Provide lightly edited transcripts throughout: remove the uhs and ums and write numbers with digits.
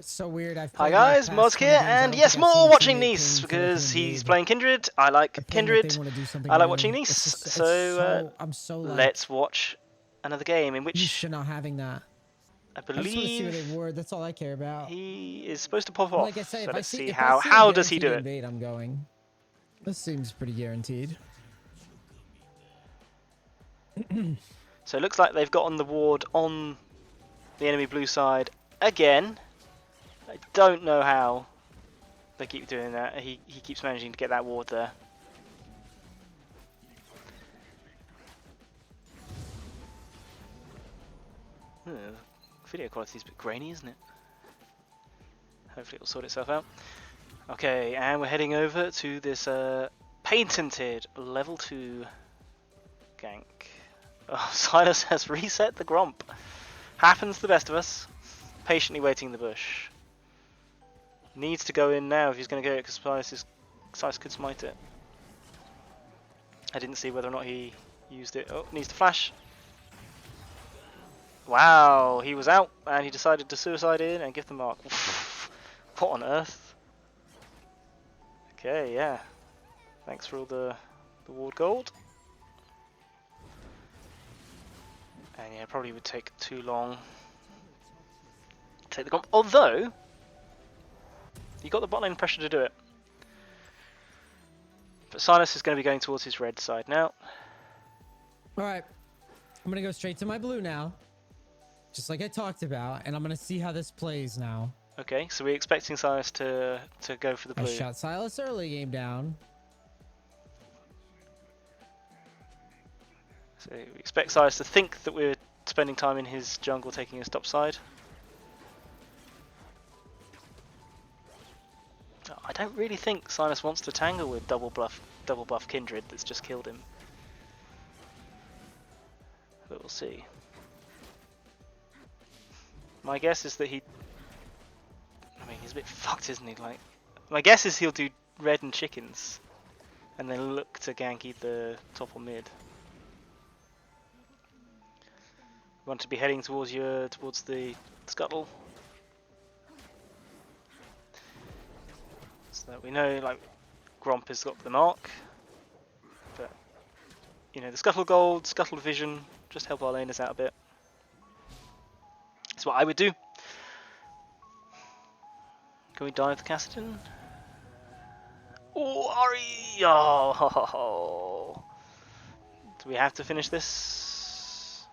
It's so weird. Hi guys, Mods here, and yes, more watching Neace because he's playing Kindred. I like Kindred. I like watching Neace. So let's watch another game in which you're not having that. I I just want to see where they believe were. That's all I care about. he is supposed to pop off. Like I say, So if let's see if how does he do it. invade, I'm going. This seems pretty guaranteed. So it looks like they've got on the ward on the enemy blue side again. I don't know how they keep doing that. He keeps managing to get that ward there. Video quality is a bit grainy, isn't it? Hopefully it'll sort itself out. Okay, and we're heading over to this patented level 2 gank. Oh, Silas has reset the Gromp. Happens to the best of us. Patiently waiting in the bush. Needs to go in now if he's going to go it, because Silas could smite it. I didn't see whether or not he used it. Oh, needs to flash. Wow, he was out and he decided to suicide in and give the mark. What on earth? Okay, yeah. Thanks for all the ward gold. And yeah, probably would take too long to take the comp. Although, you got the bot lane pressure to do it. But Silas is going to be going towards his red side now. Alright, I'm going to go straight to my blue now. Just like I talked about, and I'm going to see how this plays now. Okay, so we're expecting Silas to go for the blue. I shot Silas early game down. So we expect Silas to think that we're spending time in his jungle taking his top side. I don't really think Silas wants to tangle with double buff Kindred that's just killed him. But we'll see. My guess is that I mean, he's a bit fucked, isn't he? Like, my guess is he'll do red and chickens, and then look to gank either top or mid. You want to be heading towards the scuttle, so that we know, like, Gromp has got the mark. But you know, the scuttle gold, scuttle vision, just help our laners out a bit. That's what I would do. Can we dive the Cassidon? Oh, Ari! Oh, do we have to finish this?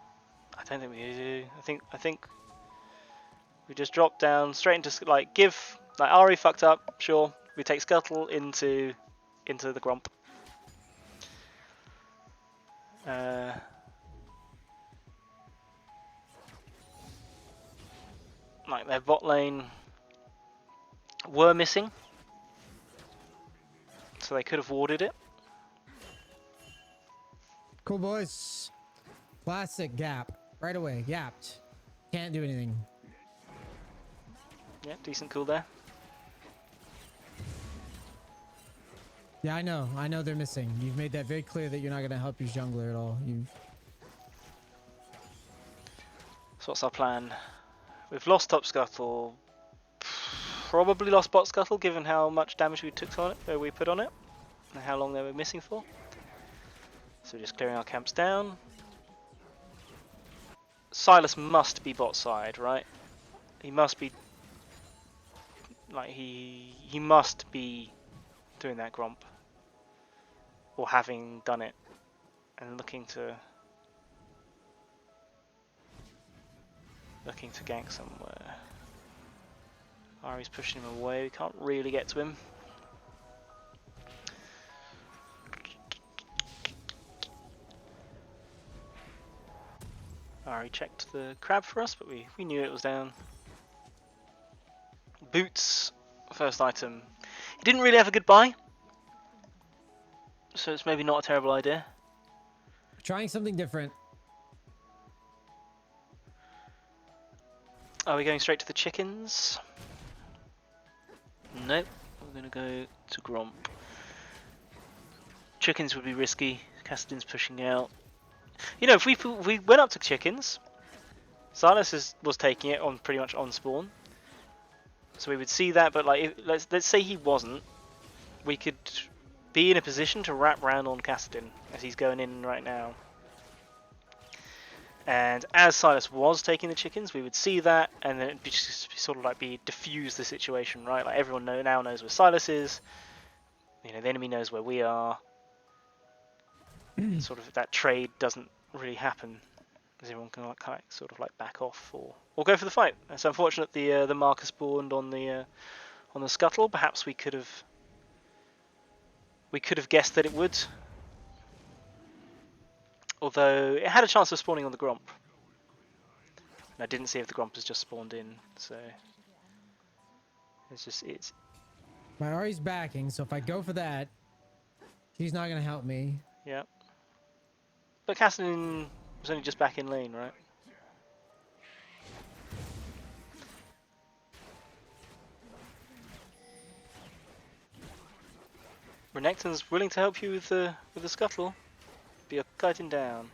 I don't think we do. I think we just drop down straight into like Ari fucked up. Sure, we take Scuttle into the Gromp. Like their bot lane were missing, so they could have warded it. Cool boys. Classic gap. Right away, gapped. Can't do anything. Yeah, decent cool there. Yeah, I know they're missing. You've made that very clear that you're not going to help your jungler at all. So what's our plan? We've lost top scuttle. Probably lost bot scuttle given how much damage we took on it, we put on it, and how long they were missing for. So we're just clearing our camps down. Silas must be bot side, right? He must be like he must be doing that Gromp, or having done it and looking to gank somewhere. Ari's pushing him away, we can't really get to him. Ari checked the crab for us, but we knew it was down. Boots, first item. He didn't really have a good buy, so it's maybe not a terrible idea. Trying something different. Are we going straight to the chickens? Nope, we're going to go to Gromp. Chickens would be risky, Cassidon's pushing out. You know, if we went up to chickens, Silas was taking it on pretty much on spawn. So we would see that, but like, let's say he wasn't, we could be in a position to wrap round on Cassidin as he's going in right now. And as Silas was taking the chickens, we would see that, and then it'd be just sort of like diffuse the situation, right? Like everyone now knows where Silas is. You know, the enemy knows where we are. Sort of that trade doesn't really happen, because everyone can like sort of like back off or go for the fight. It's unfortunate the marker spawned on the scuttle. Perhaps we could have guessed that it would. Although it had a chance of spawning on the Gromp. And I didn't see if the Gromp has just spawned in, so it's My Ari's backing, so if I go for that, she's not gonna help me. yeah. But Cassidin was only just back in lane, right? Renekton's willing to help you with the scuttle, but you're kiting down.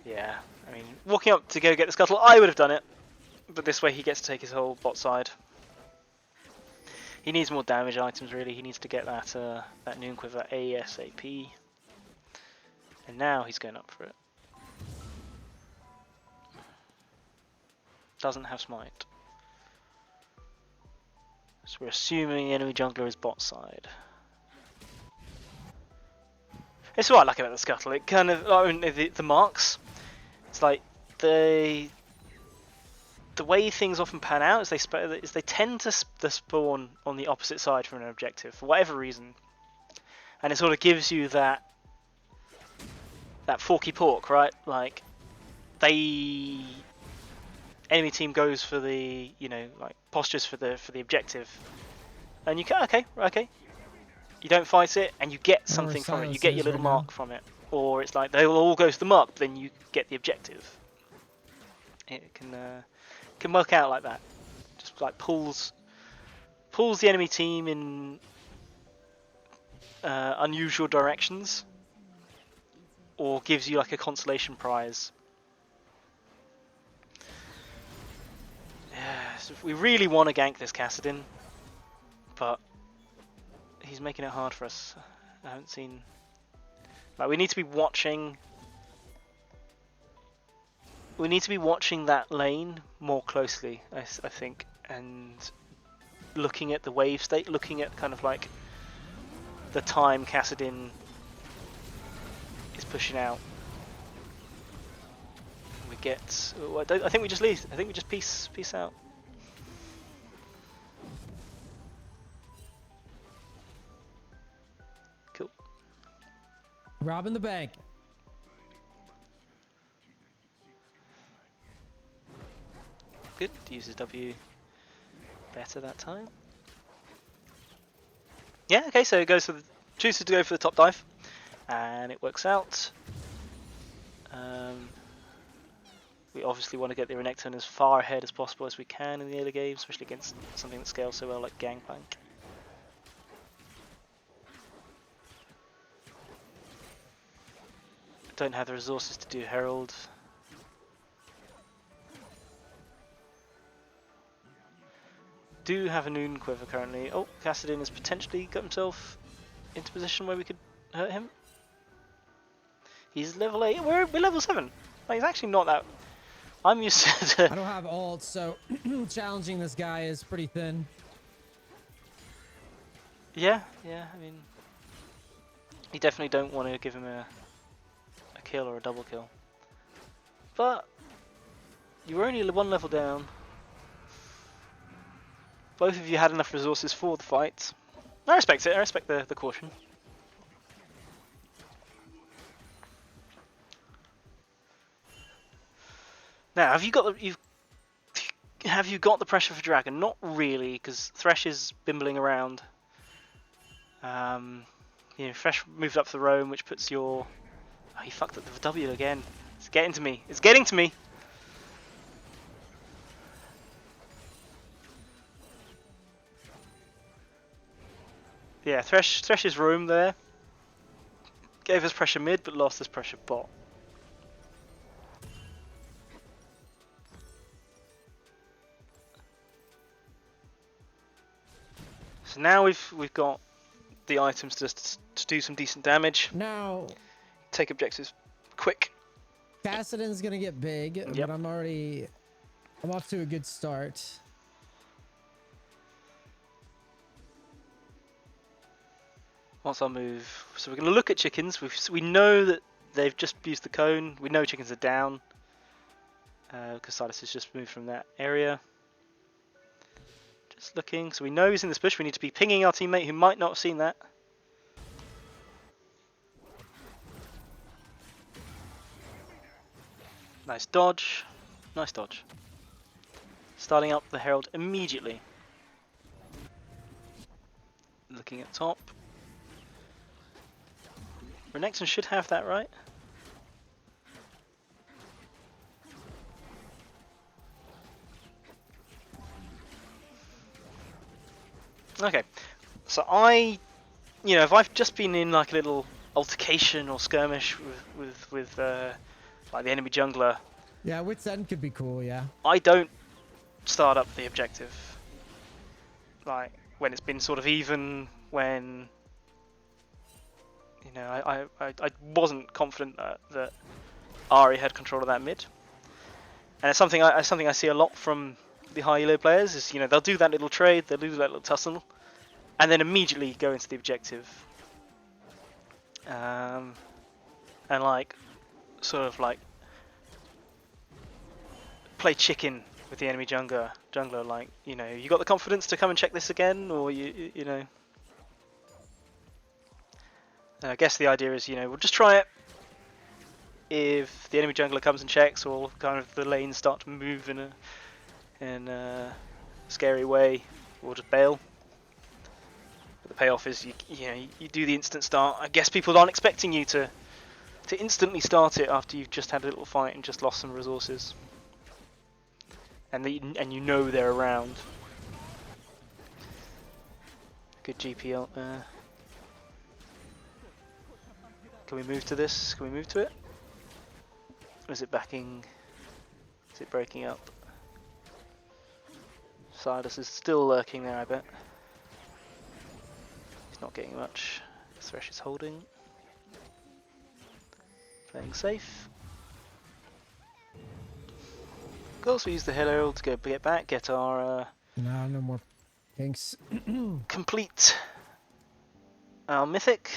Yeah, I mean, walking up to go get the scuttle, I would have done it, but this way he gets to take his whole bot side. He needs more damage items, really. He needs to get that that Noon Quiver ASAP, and now he's going up for it. Doesn't have smite, so we're assuming the enemy jungler is bot side. It's what I like about the scuttle. It kind of, I mean, the marks. It's like the way things often pan out is they tend to spawn on the opposite side from an objective for whatever reason, and it sort of gives you that forky pork, right? Like enemy team goes for the like postures for the objective, and you can okay. You don't fight it, and you get something from it. You get your little mark from it. Or it's like they'll all go to the mark, but then you get the objective. It can work out like that. Just like pulls the enemy team in unusual directions, or gives you like a consolation prize. Yeah, so we really want to gank this Cassidin, but he's making it hard for us. I haven't seen. Like, we need to be watching. We need to be watching that lane more closely, I think, and looking at the wave state, looking at kind of like the time Cassidin is pushing out. We get. I think we just leave. I think we just peace out. Cool. Robbing the bank. Good. Uses W better that time. Yeah. Okay. So it goes for chooses to go for the top dive, and it works out. We obviously want to get the Renekton as far ahead as possible as we can in the early game, especially against something that scales so well like Gangplank. Don't have the resources to do Herald. Do have a Noon Quiver currently. Oh, Cassidin has potentially got himself into position where we could hurt him. He's level 8. We're level 7. Like, he's actually not that. I'm used to. I don't have ult, so challenging this guy is pretty thin. Yeah. I mean, you definitely don't want to give him a kill or a double kill. But you were only one level down. Both of you had enough resources for the fight. I respect it. I respect the caution. Now, have you got the pressure for Dragon? Not really, because Thresh is bimbling around. Thresh moved up the roam, which puts your. Oh, he fucked up the W again. It's getting to me. It's getting to me. Yeah, Thresh's roam there Gave us pressure mid, but lost us pressure bot. So now we've got the items to do some decent damage. Now, Take objectives quick. Kassadin's gonna get big, Yep. but I'm off to a good start. Once I move, so we're going to look at chickens. We know that they've just used the cone. We know chickens are down because Silas has just moved from that area. Just looking, so we know he's in this bush. We need to be pinging our teammate who might not have seen that. Nice dodge. Nice dodge. Starting up the Herald immediately. Looking at top. Renekton should have that right. Okay, so if I've just been in like a little altercation or skirmish with like the enemy jungler, Yeah, Wit's End could be cool. Yeah. I don't start up the objective. Like when it's been sort of even, when I wasn't confident that Ari had control of that mid, and it's something I see a lot from the high elo players. Is they'll do that little trade, they'll do that little tussle, and then immediately go into the objective, and like sort of like play chicken with the enemy jungler. Like you got the confidence to come and check this again, or you know. And I guess the idea is we'll just try it. If the enemy jungler comes and checks, or kind of the lanes start to move in a scary way, we'll just bail. But the payoff is you do the instant start. I guess people aren't expecting you to instantly start it after you've just had a little fight and just lost some resources, and you know they're around. Good GP out there. Can we move to this? Can we move to it? Or is it backing? Is it breaking up? Silas is still lurking there, I bet. He's not getting much. Thresh is holding. Playing safe. Of course, we use the Herald to get back, get our No more pinks. complete our mythic.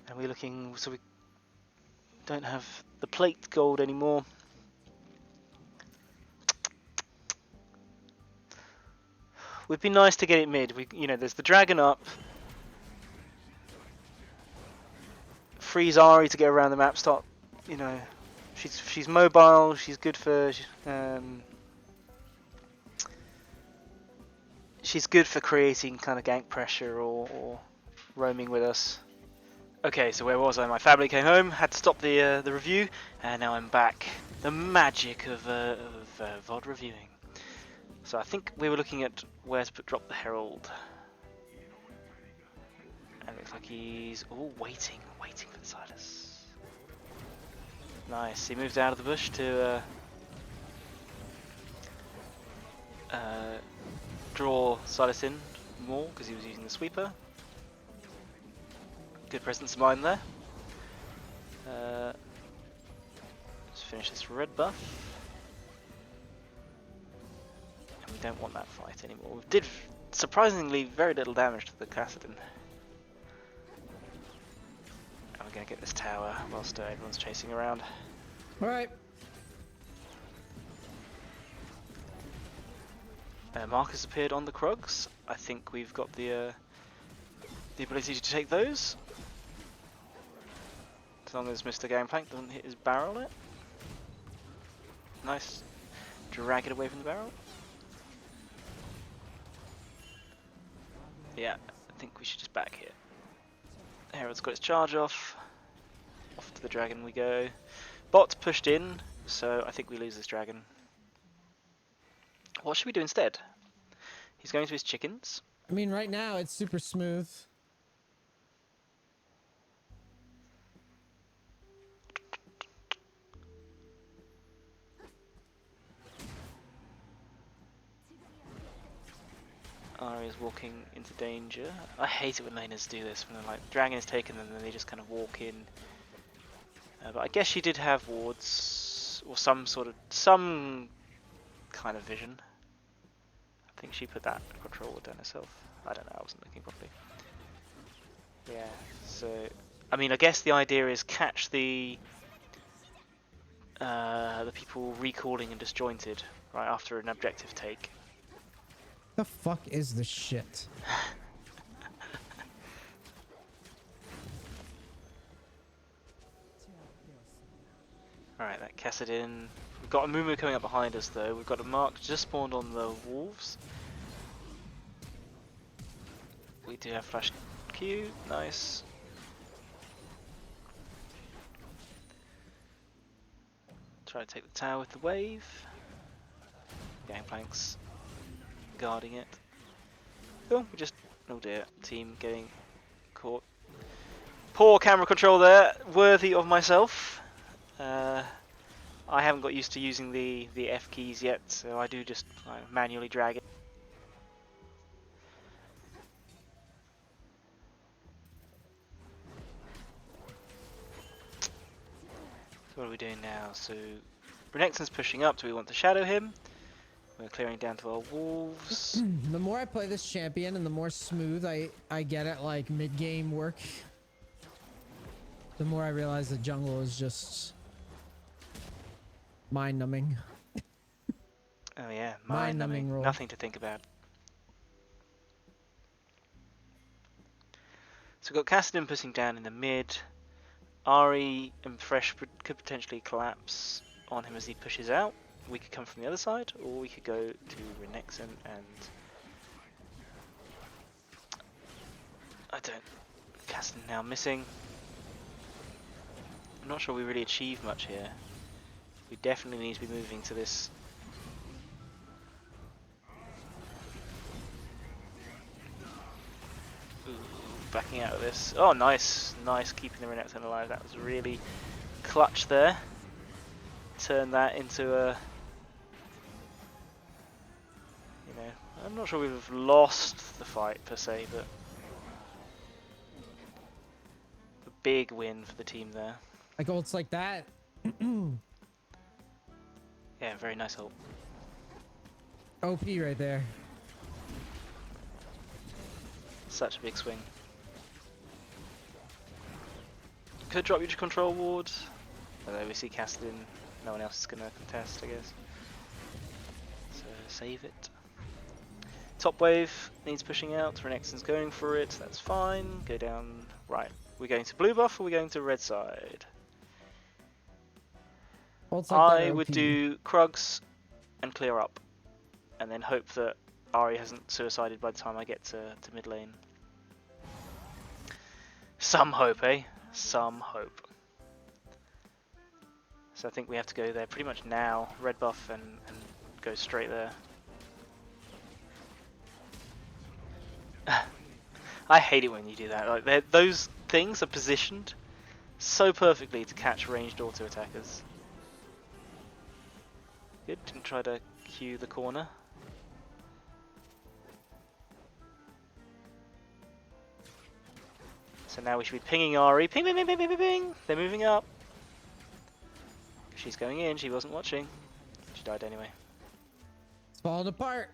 And we're looking, so we don't have the plate gold anymore. Would be nice to get it mid. There's the dragon up. Freeze Ari to get around the map. Start, she's mobile. She's good for. She's good for creating kind of gank pressure or roaming with us. Okay, so where was I? My family came home, had to stop the review, and now I'm back. The magic of VOD reviewing. So I think we were looking at where to drop the Herald. And it looks like he's waiting for the Silas. Nice, he moved out of the bush to draw Silas in more because he was using the sweeper. Good presence of mind there. Let's finish this red buff. And we don't want that fight anymore. We did surprisingly very little damage to the Kassadin. And we're going to get this tower whilst everyone's chasing around. Alright. Marcus appeared on the Krugs. I think we've got the ability to take those. As long as Mr. Gangplank doesn't hit his barrel it. Nice. Drag it away from the barrel. Yeah, I think we should just back here. Herald's got its charge off. Off to the dragon we go. Bot pushed in, so I think we lose this dragon. What should we do instead? He's going to his chickens. I mean, right now it's super smooth. Ari is walking into danger. I hate it when laners do this, when they're like, dragon is taken and then they just kind of walk in. But I guess she did have wards, or some kind of vision. I think she put that control ward down herself. I don't know, I wasn't looking properly. Yeah, so, I mean, I guess the idea is catch the people recalling and disjointed right after an objective take. The fuck is this shit? Alright, that Cassidin. We've got a Mumu coming up behind us though. We've got a Mark just spawned on the wolves. We do have flash Q, nice. Try to take the tower with the wave. Gangplank's guarding it. Oh, we just, oh dear, team getting caught. Poor camera control there, worthy of myself. I haven't got used to using the F keys yet, so I do just manually drag it. So what are we doing now? So Renekton's pushing up. Do we want to shadow him? We're clearing down to our wolves. The more I play this champion and the more smooth I get at like mid-game work, the more I realize the jungle is just mind-numbing. Oh yeah, Mind-numbing role. Nothing to think about. So we've got Cassidin pushing down in the mid. Ari and Fresh could potentially collapse on him as he pushes out. We could come from the other side, or we could go to Renekton and... Cassidin now missing. I'm not sure we really achieve much here. We definitely need to be moving to this. Ooh, backing out of this. Oh, nice. Nice keeping the Renekton alive. That was really clutch there. Turn that into a... You know, I'm not sure we've lost the fight per se, but... a big win for the team there. Like ults like that. Yeah, very nice ult. OP right there. Such a big swing. Could drop you to control ward. Although we see Cassidin, no one else is going to contest, I guess. So save it. Top wave needs pushing out. Renekton's going for it. That's fine. Go down. Right. We're going to blue buff or we're going to red side? Ults like I that would OP. do Krugs and clear up. And then hope that Ari hasn't suicided by the time I get to mid lane. Some hope, eh? Some hope. So I think we have to go there pretty much now. Red buff and go straight there. I hate it when you do that. Like those things are positioned so perfectly to catch ranged auto attackers. Good, didn't try to cue the corner. So now we should be pinging Ari. Ping, ping, ping, ping, ping, ping, ping. They're moving up. She's going in, she wasn't watching. She died anyway. It's falling apart.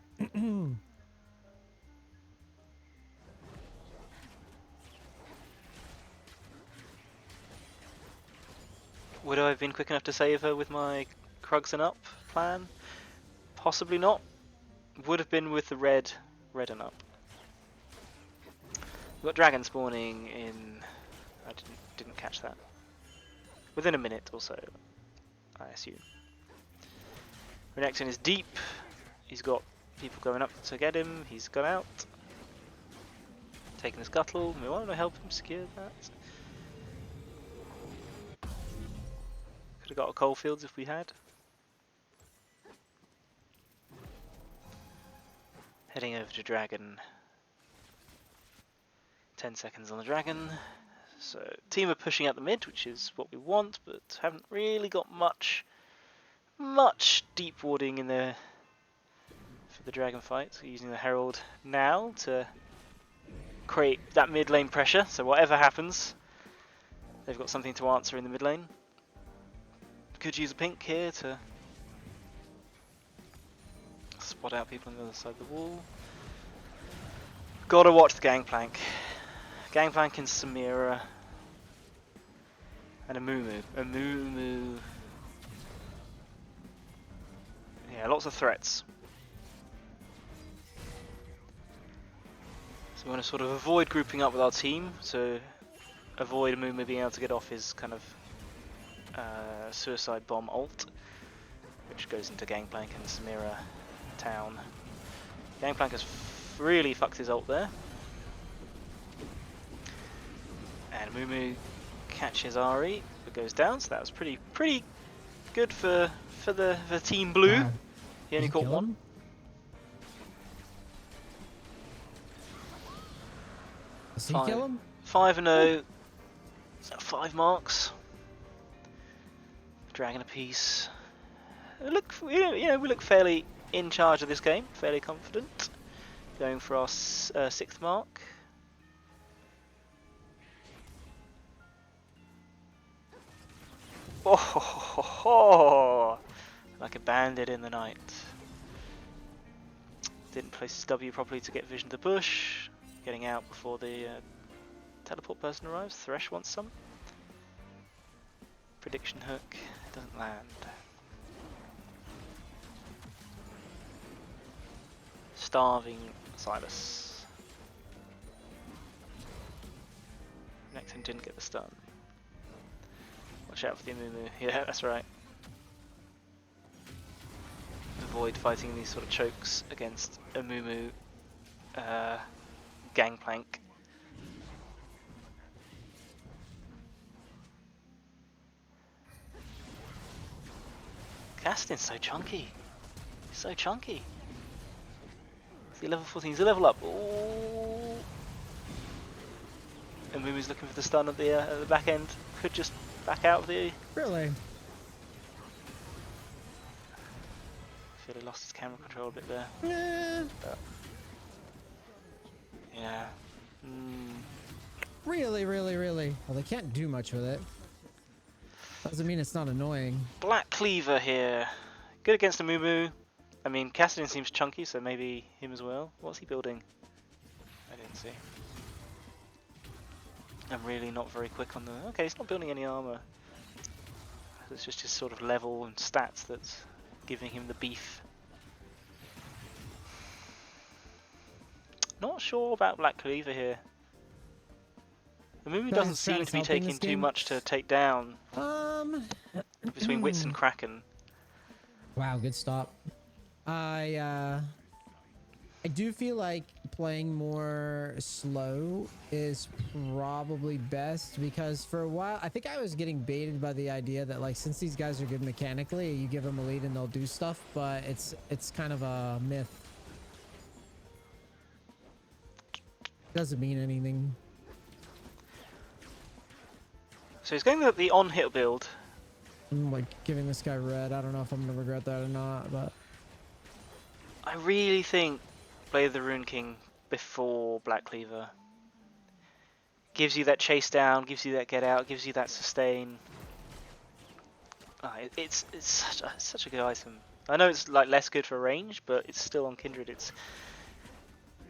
Would I have been quick enough to save her with my Krugs and up plan? Possibly not. Would have been with the red and up. We've got dragon spawning in... I didn't catch that. Within a minute or so, I assume. Renekton is deep. He's got people going up to get him. He's gone out. Taking the scuttle. We want to help him secure that. Could have got a Coalfields if we had. Heading over to dragon. 10 seconds on the dragon. So team are pushing out the mid, which is what we want, but haven't really got much deep warding in there the dragon fight. So using the Herald now to create that mid lane pressure. So whatever happens, they've got something to answer in the mid lane. Could use a pink here to spot out people on the other side of the wall. Gotta watch the Gangplank. Gangplank and Samira. And a Mumu. A Mumu. Yeah, lots of threats. So we want to sort of avoid grouping up with our team, to avoid Mumu being able to get off his kind of suicide bomb ult, which goes into Gangplank and Samira town. Gangplank has really fucked his ult there. And Mumu catches Ari, but goes down, so that was pretty good for the team blue. Wow. He only caught one. Does he kill him? 5-0. Is that 5 marks? Dragon apiece. We look fairly in charge of this game, fairly confident. Going for our 6th mark. Oh, ho, ho, ho. Like a bandit in the night. Didn't place his W properly to get vision to the bush. Getting out before the teleport person arrives. Thresh wants some. Prediction hook doesn't land. Starving Silas. Necton didn't get the stun. Watch out for the Amumu. Yeah, that's right. Avoid fighting these sort of chokes against Amumu Gangplank. Castin's so chunky. He's so chunky. Is he level 14? He's a level up. Ooh. Amumu's looking for the stun at the back end. Could just back out of the... Really? I feel he lost his camera control a bit there. But, yeah. Really? Well, they can't do much with it. Doesn't mean it's not annoying. Black Cleaver here. Good against the Mumu. I mean, Cassidy seems chunky, so maybe him as well. What's he building? I didn't see. I'm really not very quick on the... Okay, he's not building any armor. It's just his sort of level and stats that's giving him the beef. Not sure about Black Cleaver here. The Mumu doesn't seem to be taking too much to take down between Wits and Kraken. Wow, good stop. I do feel like playing more slow is probably best, because for a while I think I was getting baited by the idea that, like, since these guys are good mechanically, you give them a lead and they'll do stuff, but it's kind of a myth. Doesn't mean anything. So he's going with the on-hit build. I'm like giving this guy red. I don't know if I'm gonna regret that or not, but I really think Blade of the Rune King before Black Cleaver gives you that chase down, gives you that get out, gives you that sustain. It's such a good item. I know it's like less good for range, but it's still on Kindred.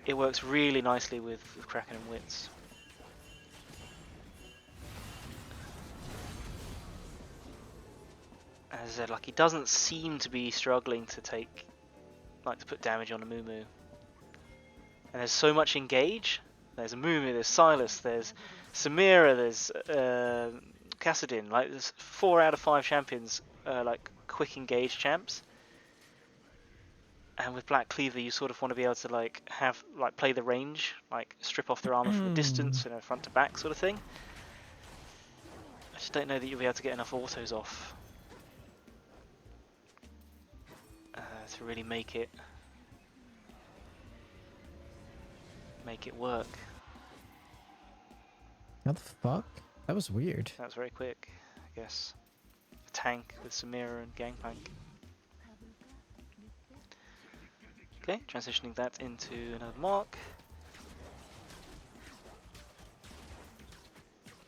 It works really nicely with Kraken and Wits. As I said, like, he doesn't seem to be struggling to to put damage on a Mumu. And there's so much engage. There's a Mumu, there's Silas, there's Samira, there's Kassadin. Like, there's 4 out of 5 champions, like quick engage champs. And with Black Cleaver, you sort of want to be able to play the range, like strip off their armor from a distance, front to back sort of thing. I just don't know that you'll be able to get enough autos off to really make it work. what the fuck? That was weird. That was very quick, I guess. A tank with Samira and Gangplank. Okay, transitioning that into another mark.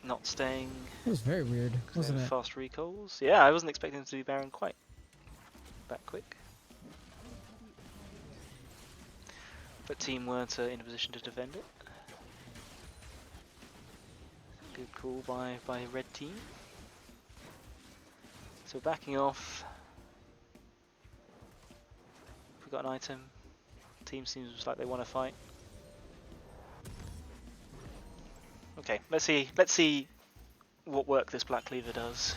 Not staying. It was very weird, wasn't it? Fast recalls. Yeah, I wasn't expecting to do Baron quite that quick. But team weren't in a position to defend it. Good call by red team. So backing off. We got an item. Team seems like they want to fight. Okay, let's see what work this Black Cleaver does.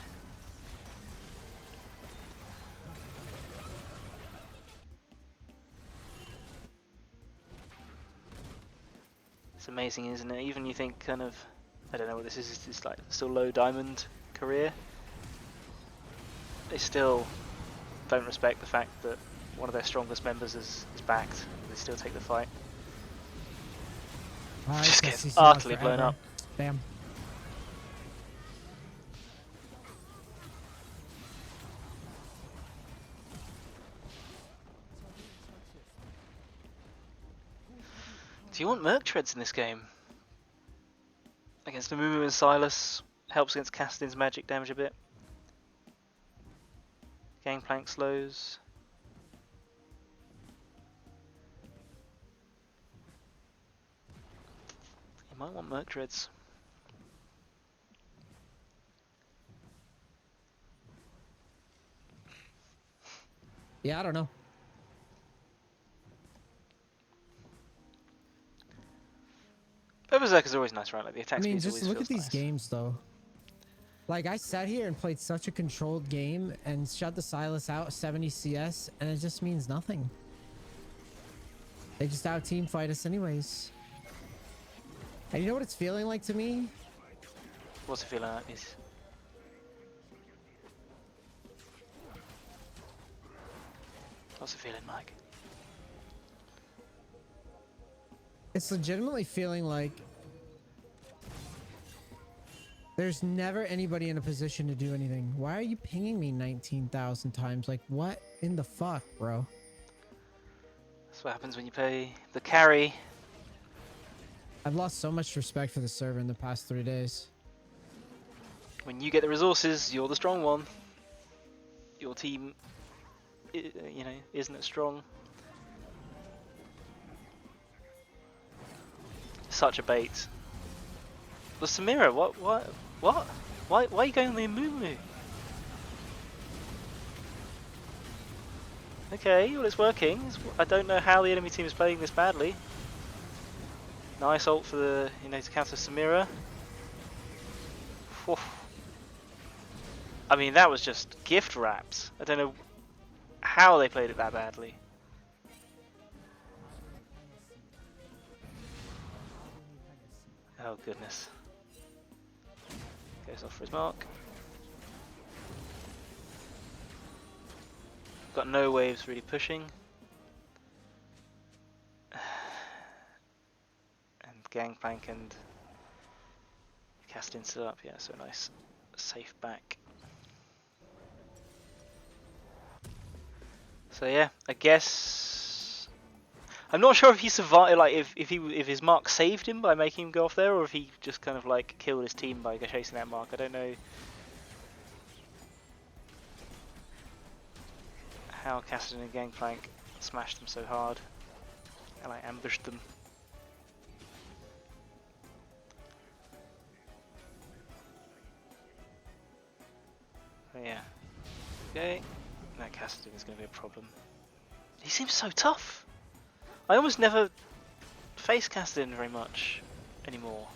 It's amazing, isn't it? Even you think kind of, I don't know what this is, it's like still low diamond career. They still don't respect the fact that one of their strongest members is backed. They still take the fight. Just gets utterly blown up. Bam. Do you want Merc Treads in this game? Against Amumu and Silas, helps against Kassadin's magic damage a bit. Gangplank slows. You might want Merc Treads. Yeah, I don't know. Berserker's always nice, right? Like the attack I mean, speed just always look at feels these nice. games, though. Like, I sat here and played such a controlled game and shut the Silas out 70 CS, and it just means nothing. They just out-team fight us anyways. And you know what it's feeling like to me? What's it feeling like? What's it feeling like? It's legitimately feeling like there's never anybody in a position to do anything. Why are you pinging me 19,000 times? Like, what in the fuck, bro? That's what happens when you play the carry. I've lost so much respect for the server in the past 3 days. When you get the resources, you're the strong one. Your team, you know, isn't as strong. Such a bait. The Samira, what? Why are you going on the Amumu? Okay, well it's working. I don't know how the enemy team is playing this badly. Nice ult for the, you know, to counter Samira. Whew. I mean, that was just gift wrapped. I don't know how they played it that badly. Oh goodness. Goes off for his mark. Got no waves really pushing. And Gangplank and Kassadin still up, yeah, so nice safe back. So yeah, I guess I'm not sure if he survived, like if his mark saved him by making him go off there, or if he just kind of like killed his team by chasing that mark. I don't know how Kassadin and Gangplank smashed them so hard and like ambushed them. But yeah, okay, that Kassadin is going to be a problem. He seems so tough. I almost never face Kassadin very much anymore.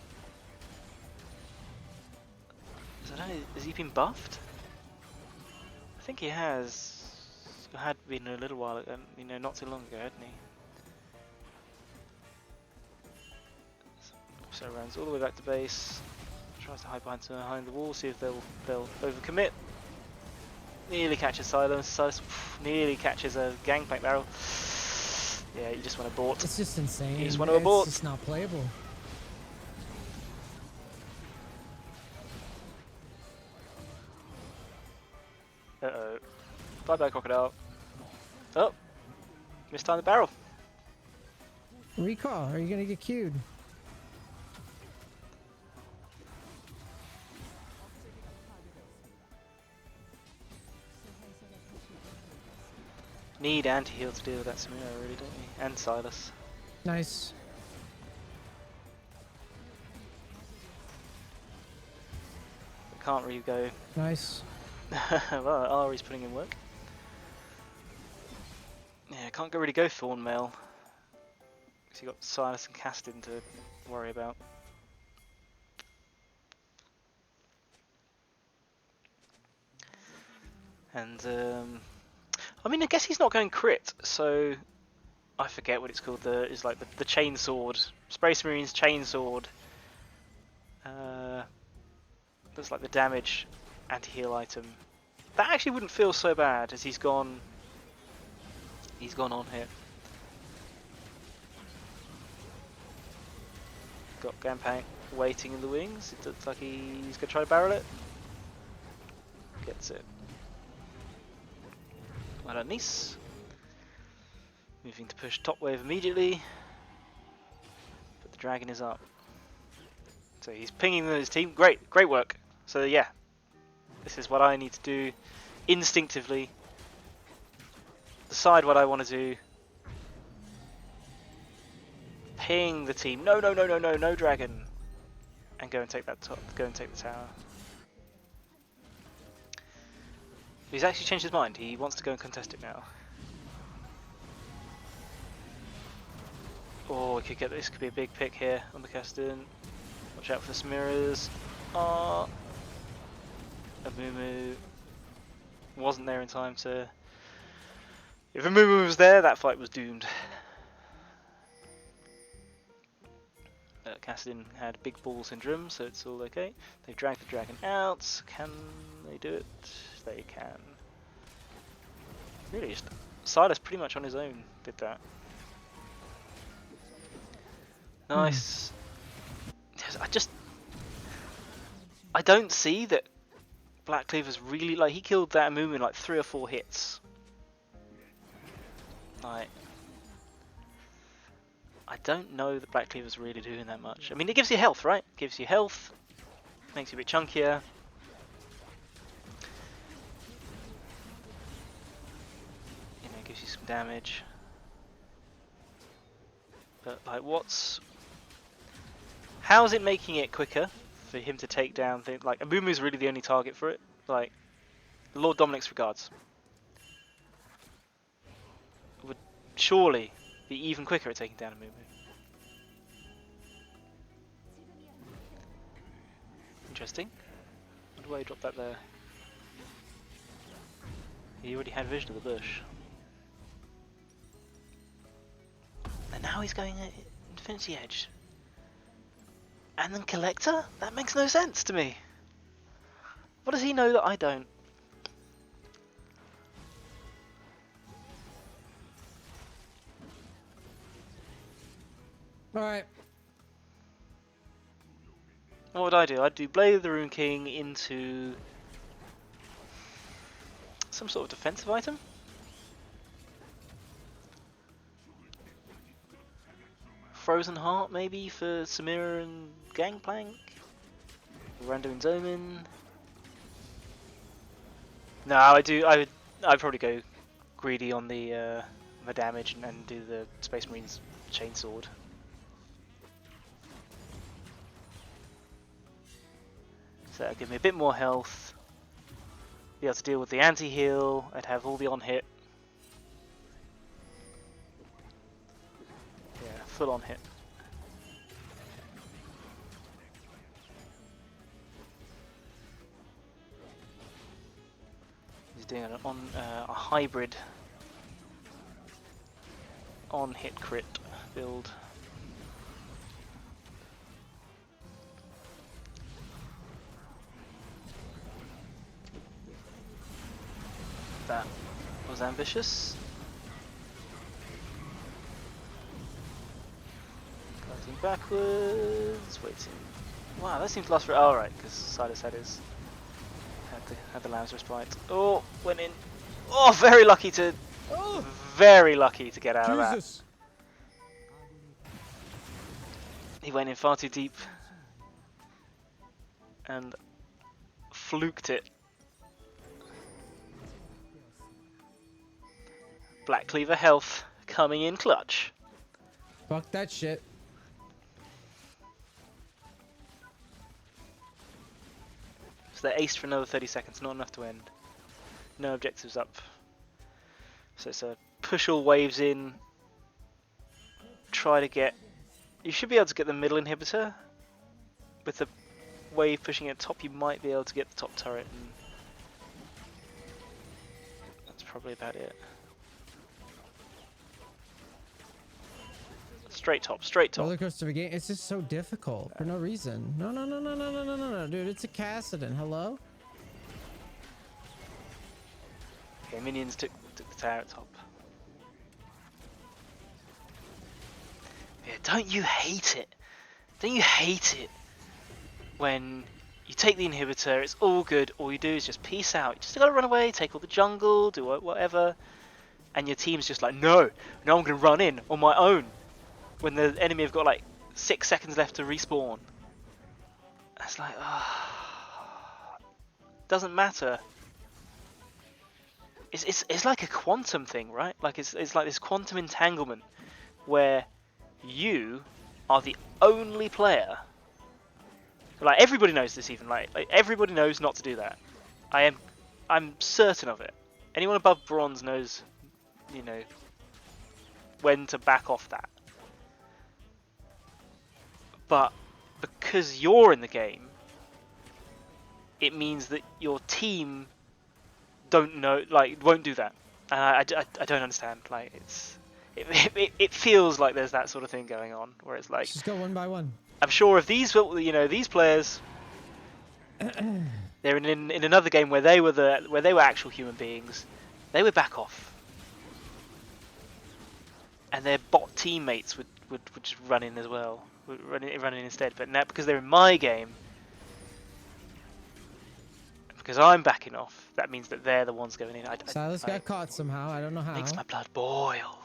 So I don't know, has he been buffed? I think he has. Had been a little while ago, you know, not too long ago, hadn't he? So runs all the way back to base. Tries to hide behind the wall, see if they'll overcommit. Nearly catches Silence. Silence nearly catches a Gangplank barrel. Yeah, you just want to abort. It's just insane. You just want to abort. It's just not playable. Uh-oh. Bye-bye, Crocodile. Oh! Missed time the barrel. Recall, are you gonna get queued? Need anti-heal to deal with that Samira, really, don't we? And Silas. Nice. Can't really go. Nice. Well, Ari's putting in work. Yeah, can't go really go Thornmail. Because you got Silas and Castin to worry about. And I mean, I guess he's not going crit, so I forget what it's called. It's like the chain sword, Space Marines chain sword. That's like the damage anti-heal item. That actually wouldn't feel so bad as he's gone. He's gone on hit. Got Gampank waiting in the wings. It looks like he's gonna try to barrel it. Gets it. Well done, Neace. Moving to push top wave immediately. But the dragon is up. So he's pinging his team. Great, great work. So yeah, this is what I need to do instinctively. Decide what I want to do. Ping the team. No, no, no, no, no, no dragon. And go and take that top. Go and take the tower. He's actually changed his mind. He wants to go and contest it now. Oh, we could get this. Could be a big pick here on the Castin. Watch out for the Samiras. Ah, Amumu wasn't there in time to. If Amumu was there, that fight was doomed. Castin had big ball syndrome, so it's all okay. They've dragged the dragon out. Can they do it? They can. Really, just Silas pretty much on his own did that. Nice. I don't see that Black Cleaver's really, like, he killed that Amumu in like 3 or 4 hits. Like, I don't know that Black Cleaver's really doing that much. I mean, it gives you health, right? It gives you health, makes you a bit chunkier. You know, gives you some damage. But like, how is it making it quicker for him to take down things? Like, Amumu's really the only target for it. Like, Lord Dominic's regards would surely be even quicker at taking down Amumu. Interesting. Wonder why he dropped that there. He already had vision of the bush. And now he's going at Infinity Edge. And then Collector? That makes no sense to me. What does he know that I don't? Alright. What would I do? I'd do Blade of the Rune King into some sort of defensive item. Frozen Heart maybe for Samira and Gangplank. Randuin's Omen. No, I'd probably go greedy on the damage and do the Space Marines Chainsword. So that'll give me a bit more health. Be able to deal with the anti-heal. I'd have all the on-hit. Yeah, full on-hit. He's doing a hybrid on-hit crit build. That was ambitious. Cutting backwards, waiting. Wow, that seems to last for. Oh, right, because Silas had the Lamb's Respite. Oh, went in. Oh, very lucky to get out of that. He went in far too deep and fluked it. Black Cleaver health coming in clutch. Fuck that shit. So they're aced for another 30 seconds, not enough to end. No objectives up. So it's a push all waves in. Try to get... You should be able to get the middle inhibitor. With the wave pushing at top, you might be able to get the top turret. And that's probably about it. Straight top, straight top. Roller coaster of a game. It's just so difficult for no reason. No, no, no, no, no, no, no, no, no, dude. It's a Cassidon. Hello? Okay, minions took the tower at top. Yeah, don't you hate it? Don't you hate it when you take the inhibitor, it's all good, all you do is just peace out. You just gotta run away, take all the jungle, do whatever, and your team's just like, no, I'm gonna run in on my own when the enemy have got like 6 seconds left to respawn. It's like, doesn't matter. It's like a quantum thing, right? Like it's like this quantum entanglement where you are the only player. Like everybody knows this, even like everybody knows not to do that. I'm certain of it. Anyone above bronze knows, you know, when to back off that. But because you're in the game, it means that your team don't know, like, won't do that. And I don't understand. Like, it feels like there's that sort of thing going on where it's like, Just go one by one. I'm sure if these, you know, these players, they're in another game where they were actual human beings, they would back off, and their bot teammates would just run in as well, run in instead. But now because they're in my game, because I'm backing off, that means that they're the ones going in. Silas got caught somehow. I don't know how. Makes my blood boil.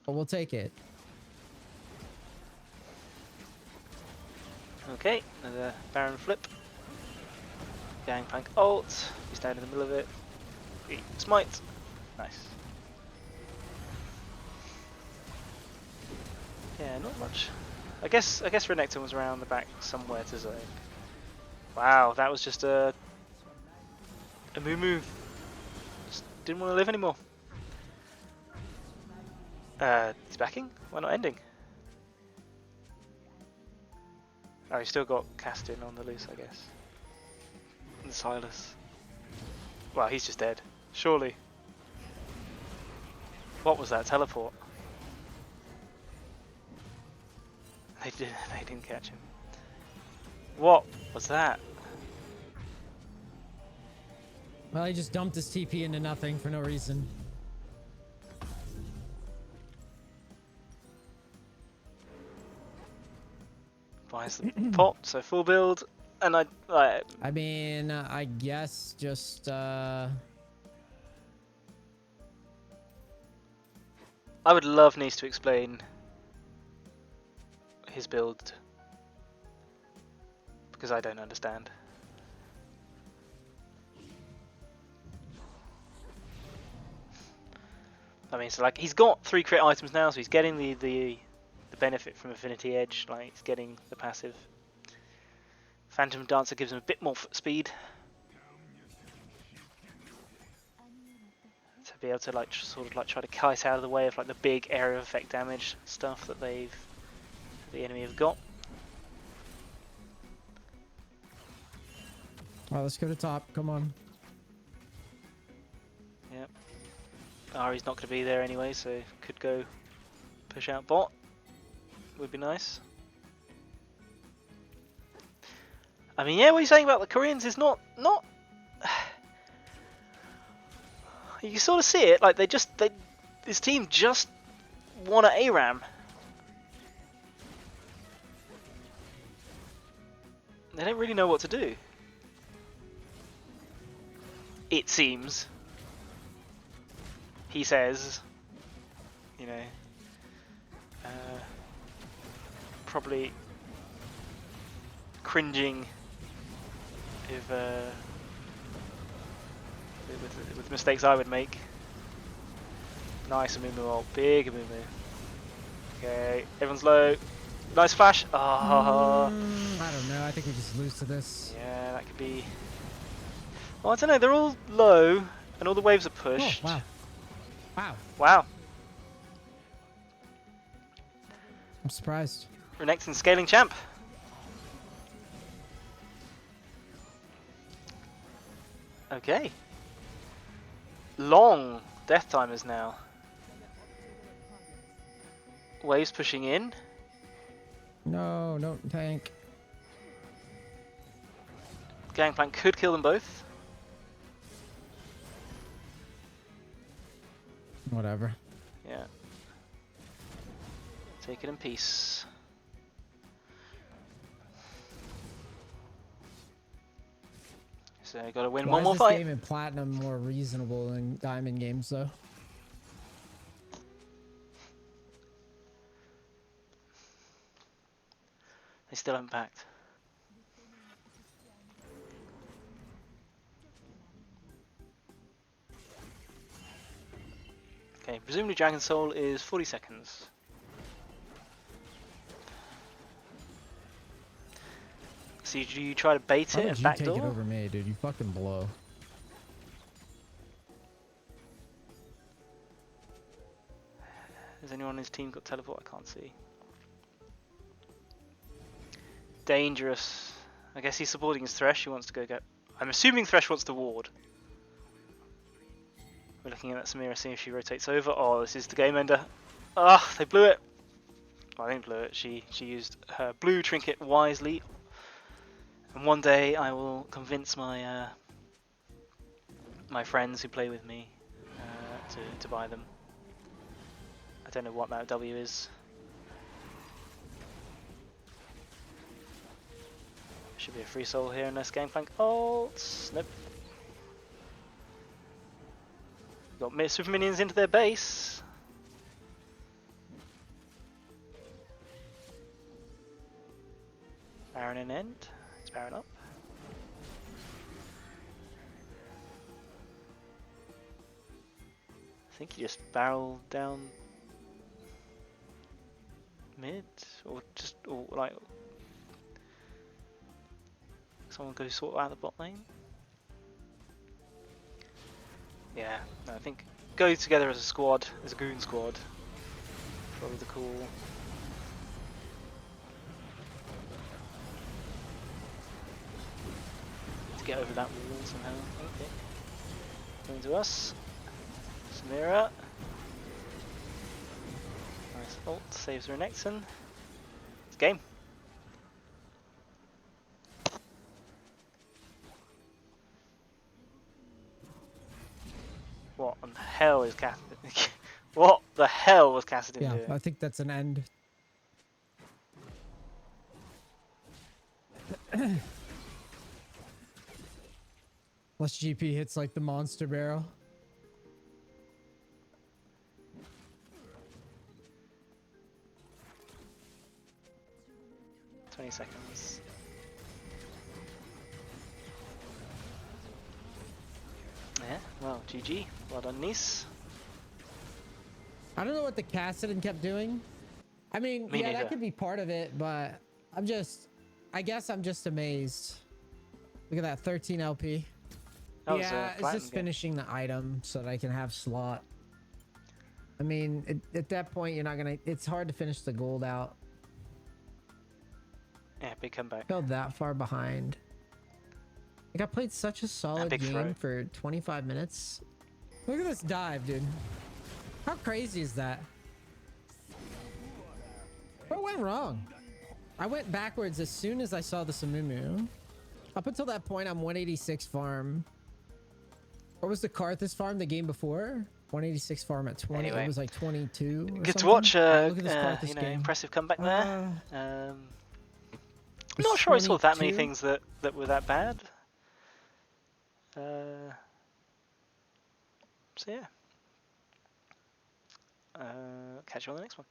But we'll take it. Okay, another Baron flip. Gangplank ult. We stand in the middle of it. We smite. Nice. Yeah, not much. I guess Renekton was around the back somewhere to zone. Wow, that was just a moo. Just didn't want to live anymore. He's backing? Why not ending? Oh, he's still got Castin on the loose, I guess. And Silas. Well, he's just dead. Surely. What was that? Teleport? They didn't catch him. What was that? Well, he just dumped his TP into nothing for no reason. Buys the pot, so full build, and I mean, I guess just I would love Neace to explain his build, because I don't understand. I mean, so like he's got 3 crit items now, so he's getting the benefit from Affinity Edge, like he's getting the passive. Phantom Dancer gives him a bit more speed to be able to like sort of like try to kite out of the way of like the big area of effect damage stuff that the enemy have got. Alright, let's go to top. Come on. Yep. Ari's not going to be there anyway, so could go push out bot. Would be nice. I mean, yeah, what you're saying about the Koreans is not. You sort of see it, like this team just won at ARAM. They don't really know what to do. It seems. He says, you know, probably cringing if with mistakes I would make. Nice Amumu ult, big Amumu. Okay, everyone's low. Nice flash. Oh. I don't know. I think we just lose to this. Yeah, that could be. Well, I don't know. They're all low, and all the waves are Oh, pushed. wow. Wow. Wow. I'm surprised. Renekton scaling champ. Okay. Long death timers now. Waves pushing in. No, no tank. Gangplank could kill them both. Whatever. Yeah. Take it in peace. So gotta win Why one more is this fight. game in platinum more reasonable than diamond games though? They still haven't packed. Okay, presumably Dragon Soul is 40 seconds. So you try to bait Why it would and you take it backdoor? over me, dude? You fucking blow. Has anyone on his team got teleport? I can't see. Dangerous. I guess he's supporting his Thresh. He wants to go get. I'm assuming Thresh wants to ward. We're looking at that Samira, seeing if she rotates over. Oh, this is the game ender. Ah, they blew it. Well, they didn't blew it. She used her blue trinket wisely. And one day I will convince my my friends who play with me to buy them. I don't know what that W is. Should be a free soul here unless Gangplank ults. Nope. Got super minions into their base. Baron in end. It's Baron up. I think you just barrel down mid, or just or like someone go sort out the bot lane. Yeah, no, I think go together as a squad, as a goon squad. Probably the cool. To get over that wall somehow. Okay. Coming to us. Samira. Nice ult, saves Renekton. It's game. What the hell is Cassidy? What the hell was Cassidy Yeah, doing? I think that's an end. Unless GP hits like the monster barrel. $20 seconds. Yeah, well, GG. Well done, Neace. I don't know what the Cassidon kept doing. I mean, Me yeah, neither. that could be part of it, but I guess I'm just amazed. Look at that, 13 LP. That Yeah, was it's platinum just game. finishing the item so that I can have slot. I mean, at that point, you're not gonna. It's hard to finish the gold out. Yeah, big comeback. Fell that far behind. Like I played such a solid big game throw. for 25 minutes. Look at this dive, dude. How crazy is that? What went wrong? I went backwards as soon as I saw the Samumu. Up until that point, I'm 186 farm. What was the Karthus farm the game before? 186 farm at 20. Anyway. It was like 22. Or Good to something. watch. Alright, look at this Karthus game. Impressive comeback there. It's Not sure I saw that many 22. things that were that bad. So yeah. Catch you on the next one.